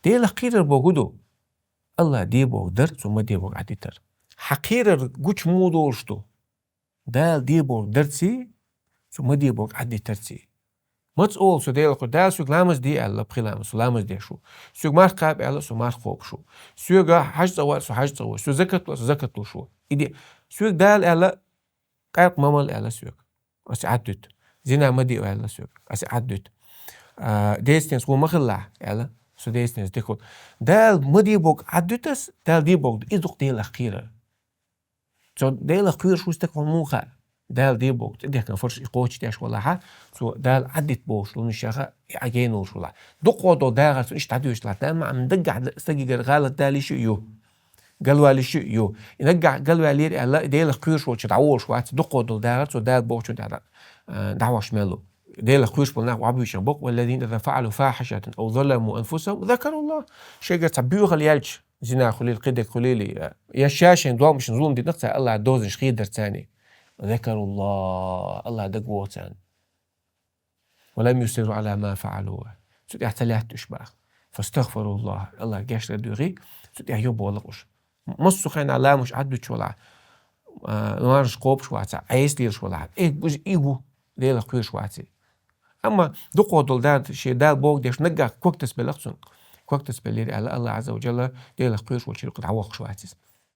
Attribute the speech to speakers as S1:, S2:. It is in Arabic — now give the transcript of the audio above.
S1: ديلا قيرر بوغدو الله دي بوغ در ثم دي بوغ عدي تر حقيرر قوش مو دورشتو دال دي بوغ درتسي ثم دي بوغ عدي ترتسي متس اول سو ديلا قو دال سوك لامز دي الا بخي لامز لامز دي شو سوك مارخ قاب الا سو مارخ خوب شو سوك حج صوار سو حج صوار سو زكت سو زكت شو إدي سوك دال الا قايق ممل الا سوك أسي عدت زينا مدي الا سوك أسي عدت ديستنس هو مخلع الا سو ديستنس ديكو دال مدي بوغ عدتس دال دي بوغ إدوك ديلا خيرة سو ديلا خير شو استكون موخا دال دي بوغ تدي كان فرش يقوش تاش ولا ها سو دال عدت بوش لون الشيخة عجينو شو لا دقو دو داغر سو إيش تعديوش لا تام عم دقع استجي غالة دالي شو يو قالوا لي شو يو ينقع قالوا لي لا ديلا خير شو تدعوش شو دقو دو داغر سو دال بوش دعوة شمالو ديلا خوش بلنا وعبي شنبق والذين إذا فعلوا فاحشة أو ظلموا أنفسهم ذكروا الله شيء تبيوغ اليالج زنا خليل قدك خليلي يا شاشن دوا مش نظلم دي نقطة الله دوزن شخيدر تاني ذكروا الله دقوة تاني ولم يصروا على ما فعلوا سوت احتلات تشباخ فاستغفروا الله جاش لدوغي سوت يوب والقش مصو خين على مش عدو شولا نوارش قوب شواتsa عيس لير شولا بوز إيغو ديلا خوير شواتي أما دقو دول دار شي دار بوغ ديش نقع كوكتس بلغسون كوكتس بلير على الله عز وجل ديلا خوير شواتي قد عوق شواتيس